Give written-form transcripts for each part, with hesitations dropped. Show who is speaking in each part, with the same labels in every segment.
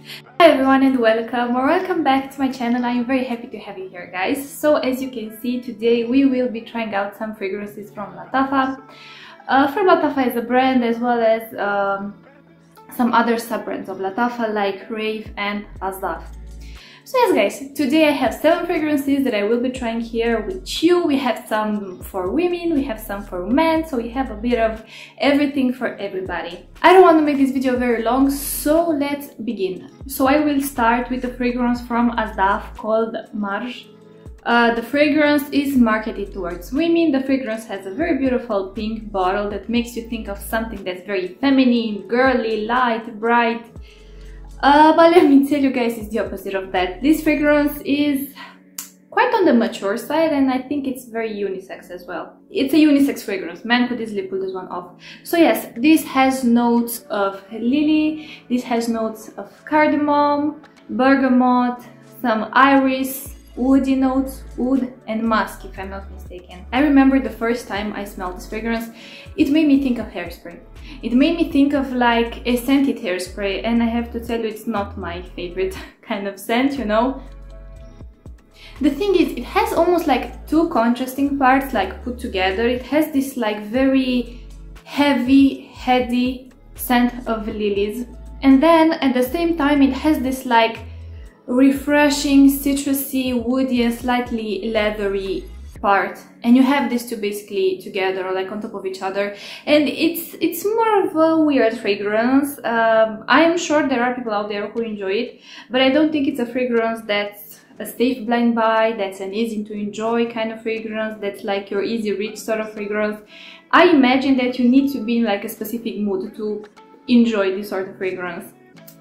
Speaker 1: Hi everyone and welcome or welcome back to my channel. I am very happy to have you here, guys. So as you can see, today we will be trying out some fragrances from Lattafa. From Lattafa as a brand, as well as some other sub-brands of Lattafa like Rave and Asdaaf. So yes guys, today I have 7 fragrances that I will be trying here with you. We have some for women, we have some for men, so we have a bit of everything for everybody. I don't want to make this video very long, so let's begin. So I will start with a fragrance from Asdaaf called Marj. The fragrance is marketed towards women. The fragrance has a very beautiful pink bottle that makes you think of something that's very feminine, girly, light, bright. But let me tell you guys, it's the opposite of that. This fragrance is quite on the mature side, and I think it's very unisex as well. It's a unisex fragrance. Men could easily pull this one off. So yes, this has notes of lily, this has notes of cardamom, bergamot, some iris, woody notes, wood and musk, if I'm not mistaken. I remember the first time I smelled this fragrance, it made me think of hairspray. It made me think of like a scented hairspray, and I have to tell you, it's not my favorite kind of scent, you know. The thing is, it has almost like 2 contrasting parts like put together. It has this like very heavy, heady scent of lilies, and then at the same time it has this like refreshing, citrusy, woody and slightly leathery part, and you have these 2 basically together or like on top of each other, and it's more of a weird fragrance. I'm sure there are people out there who enjoy it, but I don't think it's a fragrance that's a safe blind buy, that's an easy to enjoy kind of fragrance, that's like your easy reach sort of fragrance. I imagine that you need to be in like a specific mood to enjoy this sort of fragrance.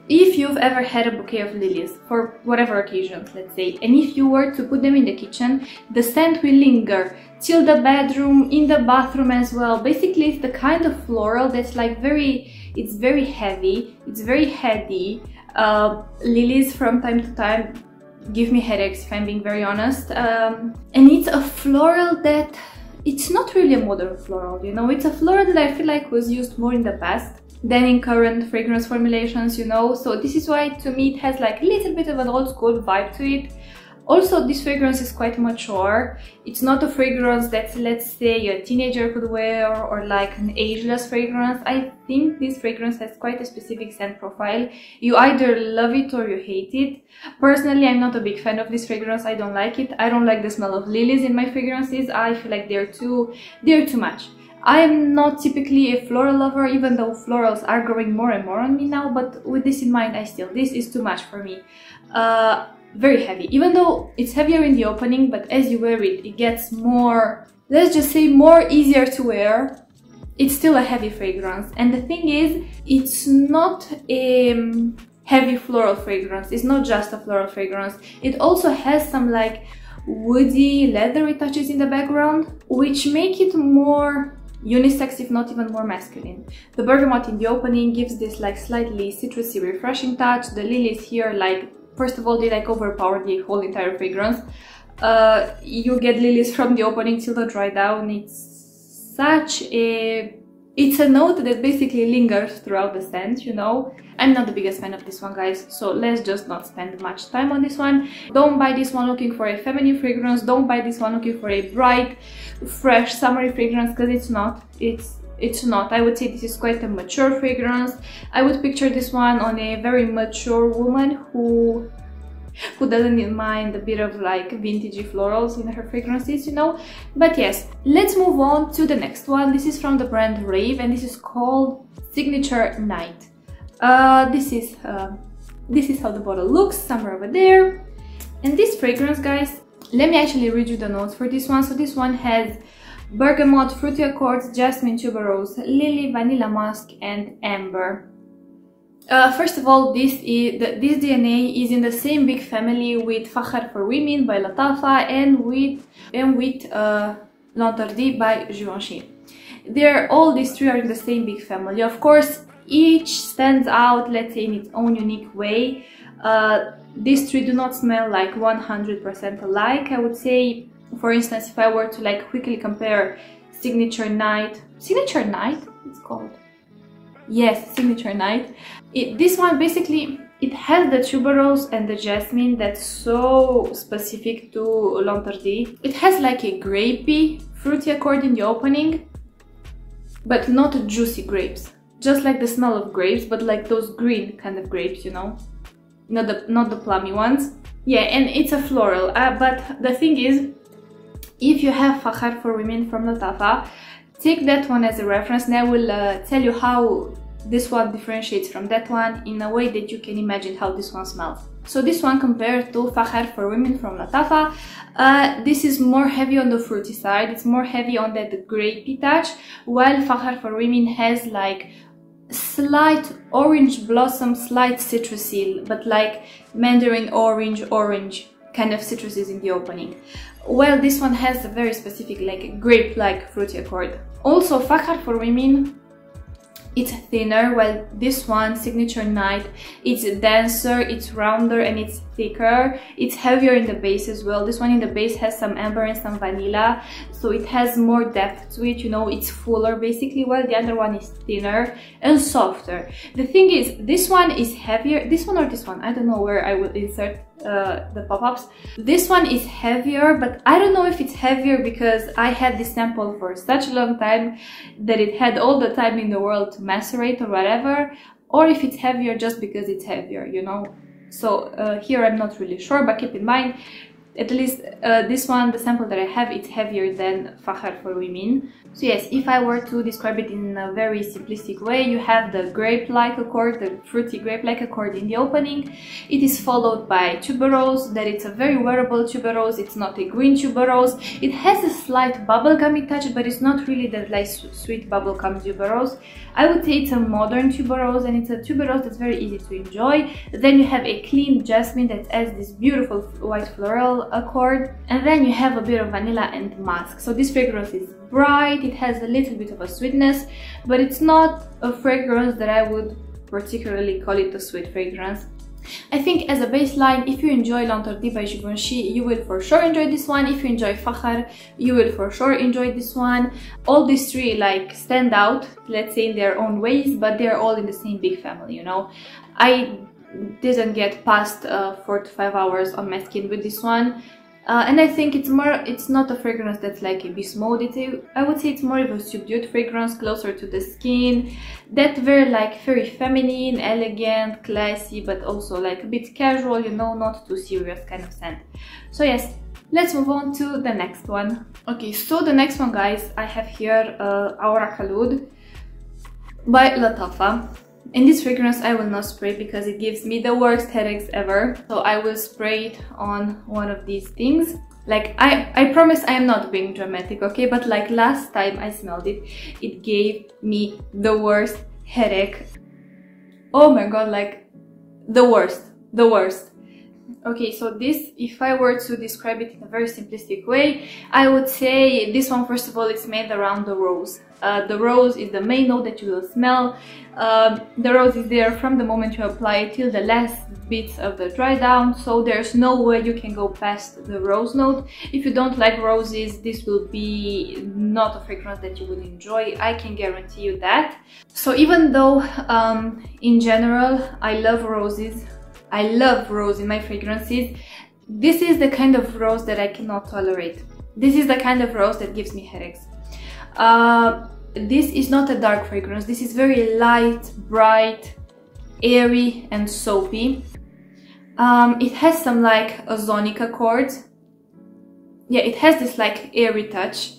Speaker 1: If you've ever had a bouquet of lilies, for whatever occasions, let's say, and if you were to put them in the kitchen, the scent will linger till the bedroom, in the bathroom as well. Basically, it's the kind of floral that's like it's very heavy, it's very heady. Lilies from time to time give me headaches, if I'm being very honest. And it's a floral that, it's not really a modern floral, you know, it's a floral that I feel like was used more in the past than in current fragrance formulations, you know. So this is why to me it has like a little bit of an old school vibe to it. Also, this fragrance is quite mature. It's not a fragrance that, let's say, a teenager could wear or like an ageless fragrance. I think this fragrance has quite a specific scent profile. You either love it or you hate it. Personally, I'm not a big fan of this fragrance. I don't like it. I don't like the smell of lilies in my fragrances. I feel like they're too much. I am not typically a floral lover, even though florals are growing more and more on me now, but with this in mind, this is too much for me. Very heavy, even though it's heavier in the opening, but as you wear it, it gets more, let's just say, more easier to wear. It's still a heavy fragrance, and the thing is, it's not a heavy floral fragrance. It's not just a floral fragrance. It also has some like woody, leathery touches in the background, which make it more unisex, if not even more masculine. The bergamot in the opening gives this like slightly citrusy, refreshing touch. The lilies here, like, first of all, they like overpower the whole entire fragrance. You get lilies from the opening till the dry down. It's a note that basically lingers throughout the scent, you know. I'm not the biggest fan of this one, guys, so let's just not spend much time on this one. Don't buy this one looking for a feminine fragrance. Don't buy this one looking for a bright, fresh, summery fragrance, because it's not. It's not. I would say this is quite a mature fragrance. I would picture this one on a very mature woman who doesn't mind a bit of like vintagey florals in her fragrances, you know. But yes, let's move on to the next one. This is from the brand Rave, and this is called Signature Night. This is how the bottle looks, somewhere over there. And this fragrance, guys, let me actually read you the notes for this one. So this one has bergamot, fruity accords, jasmine, tuberose, lily, vanilla musk and amber. First of all, this DNA is in the same big family with Fakhar for women by Lattafa and with Andaleeb by Givenchy. All these 3 are in the same big family. Of course, each stands out, let's say, in its own unique way. These 3 do not smell like 100% alike. I would say, for instance, if I were to like quickly compare Signature Night, it's called, yes, Signature Night. This one basically, It has the tuberose and the jasmine that's so specific to L'Interdit. It has like a grapey, fruity accord in the opening, but not juicy grapes. Just like the smell of grapes, but like those green kind of grapes, you know? Not the plummy ones. Yeah, and it's a floral. But the thing is, if you have Fakhar for women from Lattafa, take that one as a reference, and I will tell you how this one differentiates from that one in a way that you can imagine how this one smells. So this one compared to Fakhar for women from Lattafa, this is more heavy on the fruity side. It's more heavy on that grapey touch, while Fakhar for women has like slight orange blossom, slight citrusy, but like mandarin orange kind of citruses in the opening. Well, this one has a very specific like grape-like fruity accord. Also, Fakhar for women, it's thinner, while this one, Signature Night, it's denser, it's rounder, and it's thicker. It's heavier in the base as well. This one in the base has some amber and some vanilla, so it has more depth to it, you know, it's fuller basically, while the other one is thinner and softer. The thing is, this one is heavier, this one or this one, I don't know where I will insert the pop-ups. This one is heavier, but I don't know if it's heavier because I had this sample for such a long time that it had all the time in the world to macerate or whatever, or if it's heavier just because it's heavier, you know. So here I'm not really sure, but keep in mind, at least this one, the sample that I have, it's heavier than Fakhar for women. So yes, if I were to describe it in a very simplistic way, you have the grape-like accord, the fruity grape-like accord in the opening. It is followed by tuberose, that it's a very wearable tuberose, it's not a green tuberose. It has a slight bubblegummy touch, but it's not really that like sweet bubblegum tuberose. I would say it's a modern tuberose, and it's a tuberose that's very easy to enjoy. Then you have a clean jasmine that adds this beautiful white floral accord, and then you have a bit of vanilla and musk. So this fragrance is bright, it has a little bit of a sweetness, but it's not a fragrance that I would particularly call it a sweet fragrance. I think as a baseline, if you enjoy L'Interdit by Givenchy, you will for sure enjoy this one. If you enjoy Fakhar, you will for sure enjoy this one. All these three like stand out, let's say, in their own ways, but they're all in the same big family, you know. I didn't get past 4 to 5 hours on my skin with this one. And I think it's not a fragrance that's like a beast mode. I would say it's more of a subdued fragrance, closer to the skin. That very feminine, elegant, classy, but also like a bit casual, you know, not too serious kind of scent. So yes, let's move on to the next one. Okay, so the next one, guys, I have here Awraq al Oud by Lattafa. In this fragrance I will not spray because it gives me the worst headaches ever. So I will spray it on one of these things. Like I promise I am not being dramatic, okay? But like last time I smelled it, it gave me the worst headache. Oh my god, like the worst. Okay, so this, if I were to describe it in a very simplistic way, I would say this one, first of all, it's made around the rose. The rose is the main note that you will smell. The rose is there from the moment you apply it till the last bits of the dry down, so there's no way you can go past the rose note. If you don't like roses, this will be not a fragrance that you will enjoy, I can guarantee you that. So even though in general I love roses, I love rose in my fragrances, this is the kind of rose that I cannot tolerate. This is the kind of rose that gives me headaches. This is not a dark fragrance. This is very light, bright, airy and soapy. It has some like ozonic accords. Yeah, it has this like airy touch,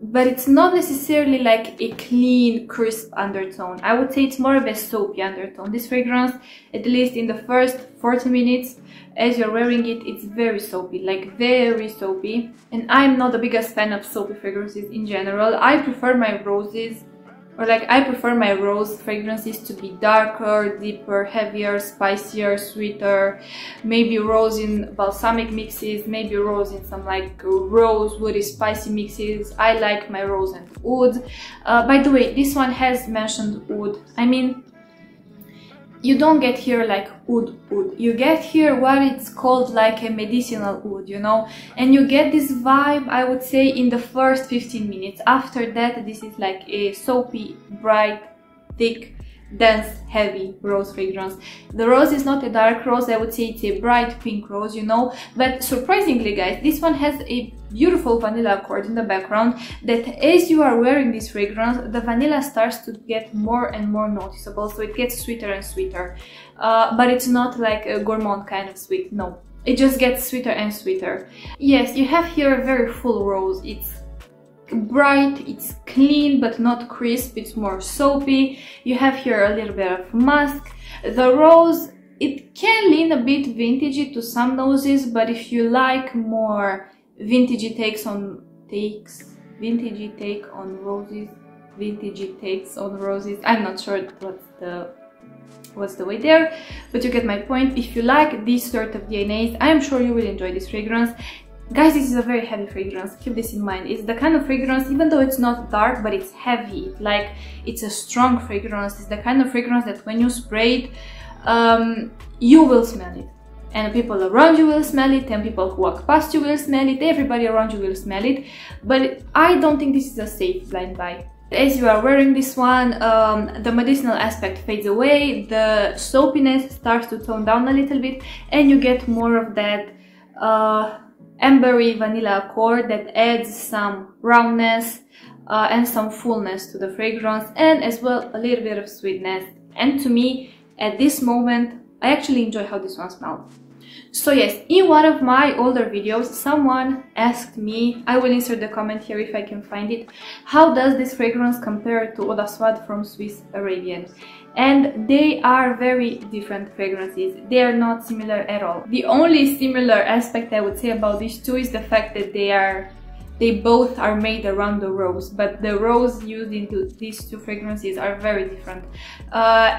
Speaker 1: but it's not necessarily like a clean, crisp undertone. I would say it's more of a soapy undertone. This fragrance, at least in the first 40 minutes as you're wearing it, it's very soapy, like very soapy. And I'm not the biggest fan of soapy fragrances in general. I prefer my roses, or like I prefer my rose fragrances to be darker, deeper, heavier, spicier, sweeter, maybe rose in balsamic mixes, maybe rose in some like rose woody spicy mixes. I like my rose and oud. By the way, this one has mentioned oud. I mean, you don't get here like oud. You get here what it's called like a medicinal oud, you know, and you get this vibe, I would say, in the first 15 minutes. After that, this is like a soapy, bright, thick, dense, heavy rose fragrance. The rose is not a dark rose, I would say it's a bright pink rose, you know, but surprisingly guys, this one has a beautiful vanilla accord in the background that as you are wearing this fragrance, the vanilla starts to get more and more noticeable, so it gets sweeter and sweeter, but it's not like a gourmand kind of sweet, no, it just gets sweeter and sweeter. Yes, you have here a very full rose, it's bright, it's clean but not crisp, it's more soapy. You have here a little bit of musk. The rose, it can lean a bit vintagey to some noses, but if you like more vintagey takes on roses, I'm not sure what's the way there, but you get my point. If you like this sort of DNAs, I'm sure you will enjoy this fragrance. Guys, this is a very heavy fragrance, keep this in mind. It's the kind of fragrance, even though it's not dark, but it's heavy, like it's a strong fragrance. It's the kind of fragrance that when you spray it, you will smell it. And people around you will smell it, and people who walk past you will smell it, everybody around you will smell it. But I don't think this is a safe blind buy. As you are wearing this one, the medicinal aspect fades away, the soapiness starts to tone down a little bit, and you get more of that ambery vanilla accord that adds some roundness and some fullness to the fragrance, and as well a little bit of sweetness. And to me, at this moment, I actually enjoy how this one smells. So yes, in one of my older videos, someone asked me, I will insert the comment here if I can find it, how does this fragrance compare to Oud Aswad from Swiss Arabian? And they are very different fragrances. They are not similar at all. The only similar aspect I would say about these two is the fact that they both are made around the rose, but the rose used into these two fragrances are very different.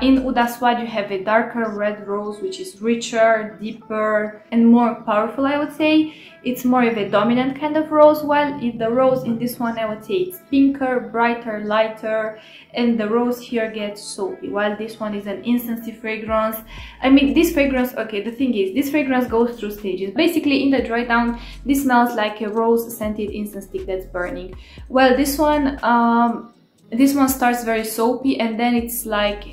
Speaker 1: In Oud Aswad you have a darker red rose, which is richer, deeper, and more powerful, I would say. It's more of a dominant kind of rose, while the rose in this one, I would say it's pinker, brighter, lighter, and the rose here gets soapy, while this one is an incensey fragrance. I mean, this fragrance, okay, the thing is, this fragrance goes through stages. Basically, in the dry down, this smells like a rose-scented incense stick that's burning. Well, this one starts very soapy, and then it's like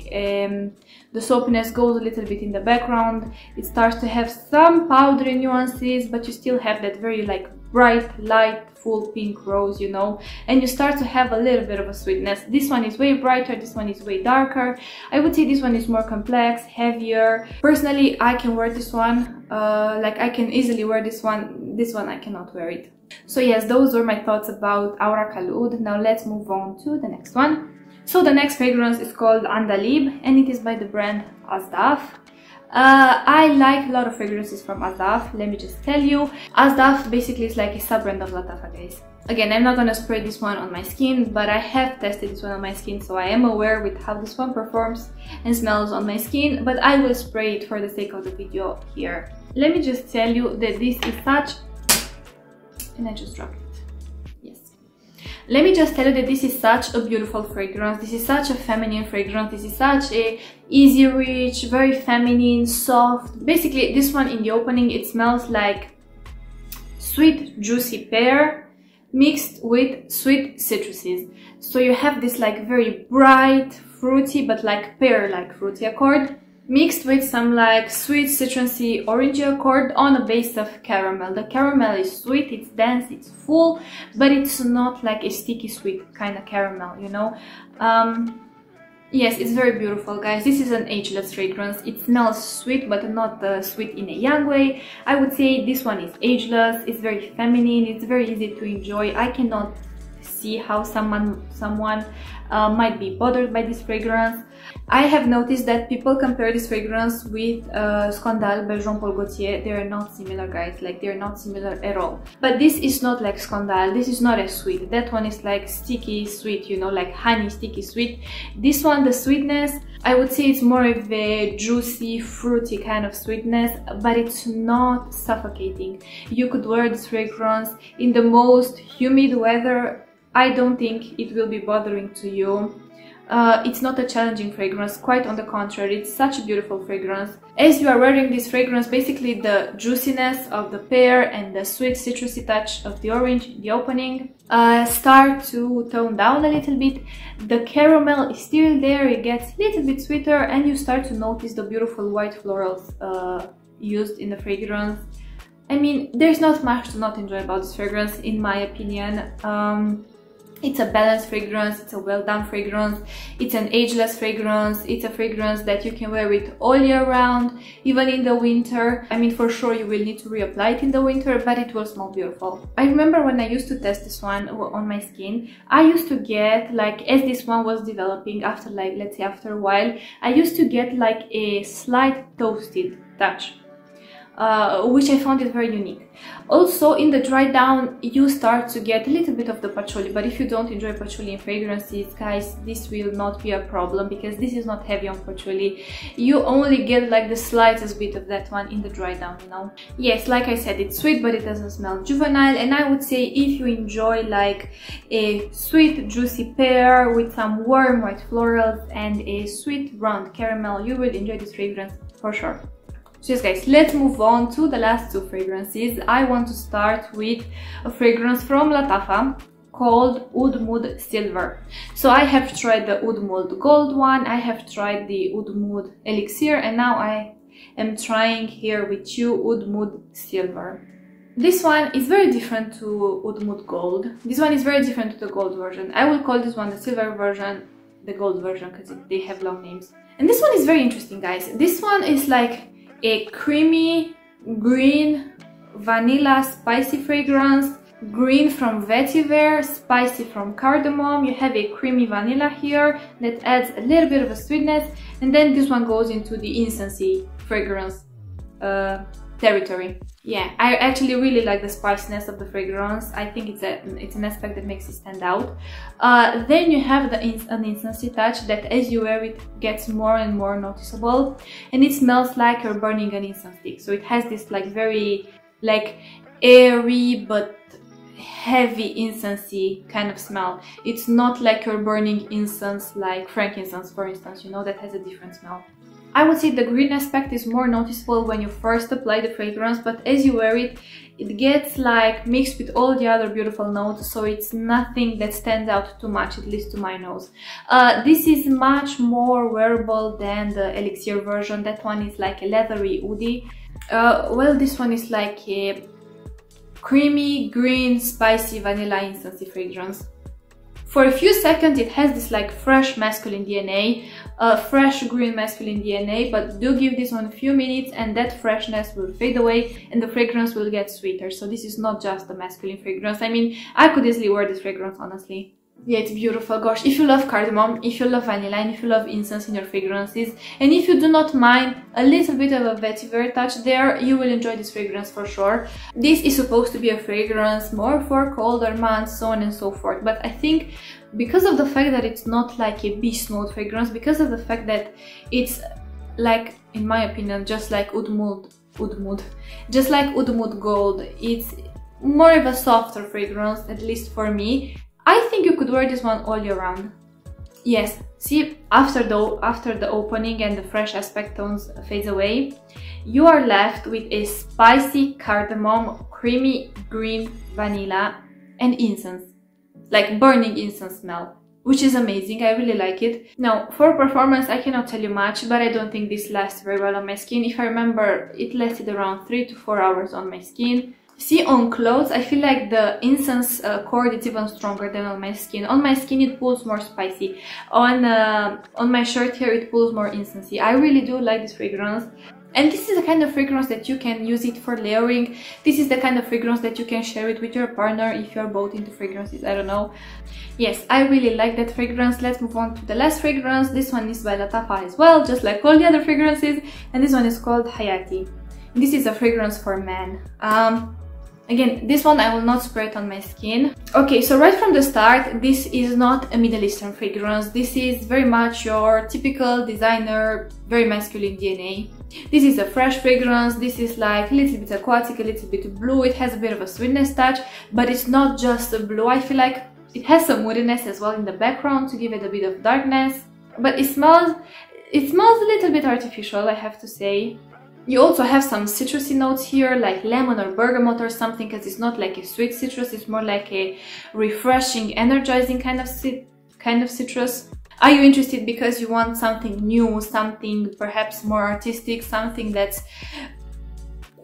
Speaker 1: the soapiness goes a little bit in the background. It starts to have some powdery nuances, but you still have that very like bright, light, full pink rose, you know, and you start to have a little bit of a sweetness. This one is way brighter, this one is way darker. I would say this one is more complex, heavier. Personally, I can wear this one, like I can easily wear this one. This one I cannot wear it. So yes, those were my thoughts about Awraq al Oud. Now let's move on to the next one. So the next fragrance is called Andaleeb, and it is by the brand Asdaaf. I like a lot of fragrances from Asdaaf, let me just tell you. Asdaaf basically is like a sub-brand of Lattafa, guys. Again, I'm not gonna spray this one on my skin, but I have tested this one on my skin, so I am aware with how this one performs and smells on my skin, but I will spray it for the sake of the video here. Let me just tell you that this is such... and I just dropped it. Yes. Let me just tell you that this is such a beautiful fragrance. This is such a feminine fragrance. This is such a easy reach, very feminine, soft. Basically, this one in the opening, it smells like sweet, juicy pear mixed with sweet citruses. So you have this like very bright, fruity, but like pear-like fruity accord, mixed with some like sweet citrusy orangey accord on a base of caramel. The caramel is sweet, it's dense, it's full, but it's not like a sticky sweet kind of caramel, you know. Yes, it's very beautiful, guys. This is an ageless fragrance. It smells sweet, but not sweet in a young way. I would say this one is ageless. It's very feminine. It's very easy to enjoy. I cannot see how someone might be bothered by this fragrance. I have noticed that people compare this fragrance with Scandale by Jean-Paul Gaultier. They are not similar, guys. Like, they're not similar at all. But this is not like Scandale. This is not as sweet. That one is like sticky sweet, you know, like honey sticky sweet. This one, the sweetness, I would say it's more of a juicy, fruity kind of sweetness, but it's not suffocating. You could wear this fragrance in the most humid weather. I don't think it will be bothering to you. It's not a challenging fragrance, quite on the contrary, it's such a beautiful fragrance. As you are wearing this fragrance, basically the juiciness of the pear and the sweet citrusy touch of the orange in the opening start to tone down a little bit. The caramel is still there, it gets a little bit sweeter, and you start to notice the beautiful white florals used in the fragrance. I mean, there's not much to not enjoy about this fragrance, in my opinion. It's a balanced fragrance, it's a well done fragrance, it's an ageless fragrance, it's a fragrance that you can wear it all year round, even in the winter. I mean, for sure you will need to reapply it in the winter, but it will smell beautiful. I remember when I used to test this one on my skin, I used to get, like, as this one was developing, after, like, let's say after a while, I used to get like a slight toasted touch. Which I found it very unique. Also, in the dry down, you start to get a little bit of the patchouli, but if you don't enjoy patchouli in fragrances, guys, this will not be a problem, because this is not heavy on patchouli. You only get like the slightest bit of that one in the dry down, you know. Yes, like I said, it's sweet, but it doesn't smell juvenile, and I would say if you enjoy like a sweet, juicy pear with some warm white florals and a sweet, round caramel, you will enjoy this fragrance for sure. So yes guys, let's move on to the last two fragrances. I want to start with a fragrance from Lattafa called Oud Mood Silver. So I have tried the Oud Mood Gold one, I have tried the Oud Mood Elixir, and now I am trying here with you Oud Mood Silver. This one is very different to Oud Mood Gold. This one is very different to the gold version. I will call this one the silver version, the gold version, because they have long names. And this one is very interesting, guys. This one is like a creamy green vanilla spicy fragrance, green from vetiver, spicy from cardamom. You have a creamy vanilla here that adds a little bit of a sweetness, and then this one goes into the incensey fragrance territory. Yeah, I actually really like the spiciness of the fragrance. I think it's an aspect that makes it stand out. Then you have an incensey touch that as you wear it gets more and more noticeable, and it smells like you're burning an incense stick. So it has this like very like airy but heavy incensey kind of smell. It's not like you're burning incense like frankincense, for instance, you know, that has a different smell. I would say the green aspect is more noticeable when you first apply the fragrance, but as you wear it, it gets like mixed with all the other beautiful notes, so it's nothing that stands out too much, at least to my nose. This is much more wearable than the Elixir version. That one is like a leathery oudie. Well, this one is like a creamy, green, spicy vanilla incensey fragrance. For a few seconds it has this like fresh masculine DNA, fresh green masculine DNA, but do give this one a few minutes and that freshness will fade away and the fragrance will get sweeter. So this is not just a masculine fragrance. I mean, I could easily wear this fragrance, honestly. Yeah, it's beautiful. Gosh, if you love cardamom, if you love vanilla, and if you love incense in your fragrances, and if you do not mind a little bit of a vetiver touch there, you will enjoy this fragrance for sure. This is supposed to be a fragrance more for colder months, so on and so forth, but I think because of the fact that it's not like a beast mode fragrance, because of the fact that it's like, in my opinion, just like Oud Mood Gold, it's more of a softer fragrance, at least for me. I think you could wear this one all year round. Yes, see, after the opening and the fresh aspect tones fades away, you are left with a spicy cardamom, creamy green vanilla and incense, like burning incense smell, which is amazing. I really like it. Now, for performance, I cannot tell you much, but I don't think this lasts very well on my skin. If I remember, it lasted around 3 to 4 hours on my skin. See, on clothes, I feel like the incense cord is even stronger than on my skin. On my skin, it pulls more spicy. On my shirt here, it pulls more incensey. I really do like this fragrance. And this is the kind of fragrance that you can use it for layering. This is the kind of fragrance that you can share it with your partner if you're both into fragrances, I don't know. Yes, I really like that fragrance. Let's move on to the last fragrance. This one is by Lattafa as well, just like all the other fragrances. And this one is called Hayati. This is a fragrance for men. Again, this one I will not spray it on my skin. Okay, so right from the start, this is not a Middle Eastern fragrance. This is very much your typical designer, very masculine DNA. This is a fresh fragrance. This is like a little bit aquatic, a little bit blue. It has a bit of a sweetness touch, but it's not just a blue. I feel like It has some woodiness as well in the background to give it a bit of darkness, but it smells a little bit artificial, I have to say. You also have some citrusy notes here, like lemon or bergamot or something, because it's not like a sweet citrus, it's more like a refreshing, energizing kind of citrus. Are you interested because you want something new, something perhaps more artistic, something that's,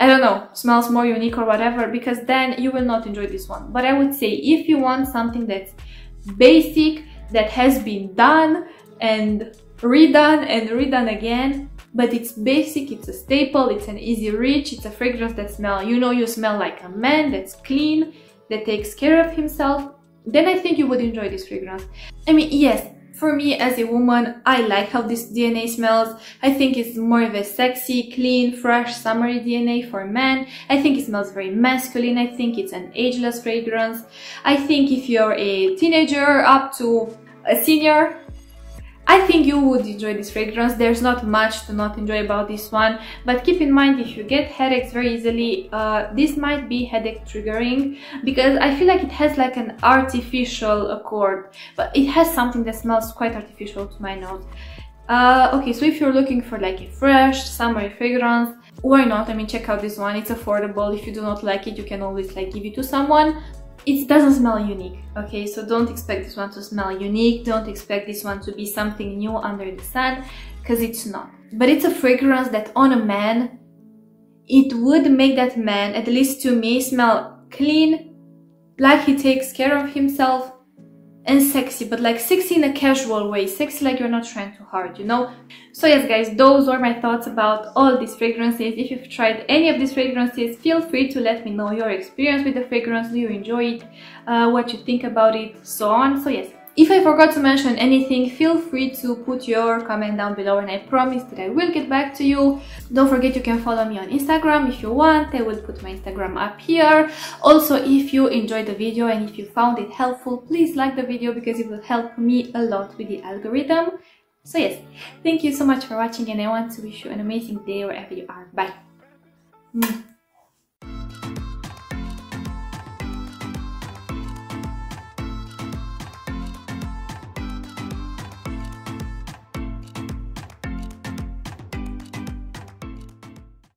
Speaker 1: I don't know, smells more unique or whatever? Because then you will not enjoy this one. But I would say if you want something that's basic, that has been done and redone again, but it's basic, it's a staple, it's an easy reach, it's a fragrance that you smell like a man, that's clean, that takes care of himself, then I think you would enjoy this fragrance. I mean, yes, for me as a woman, I like how this DNA smells. I think it's more of a sexy, clean, fresh, summery DNA for men. I think it smells very masculine. I think it's an ageless fragrance. I think if you're a teenager up to a senior, I think you would enjoy this fragrance. There's not much to not enjoy about this one, but keep in mind if you get headaches very easily, this might be headache triggering, because I feel like it has like an artificial accord, but it has something that smells quite artificial to my nose. Okay, so if you're looking for like a fresh summery fragrance, why not? I mean, check out this one. It's affordable. If you do not like it, you can always like give it to someone. It doesn't smell unique, okay? So don't expect this one to smell unique. Don't expect this one to be something new under the sun, because it's not. But it's a fragrance that on a man, it would make that man, at least to me, smell clean, like he takes care of himself, and sexy, but like sexy in a casual way, sexy like you're not trying too hard, you know? So yes guys, those were my thoughts about all these fragrances. If you've tried any of these fragrances, feel free to let me know your experience with the fragrance. Do you enjoy it? What you think about it? So on. So yes, if I forgot to mention anything, feel free to put your comment down below and I promise that I will get back to you. Don't forget you can follow me on Instagram if you want. I will put my Instagram up here. Also, if you enjoyed the video and if you found it helpful, please like the video because it will help me a lot with the algorithm. So yes, thank you so much for watching and I want to wish you an amazing day wherever you are. Bye!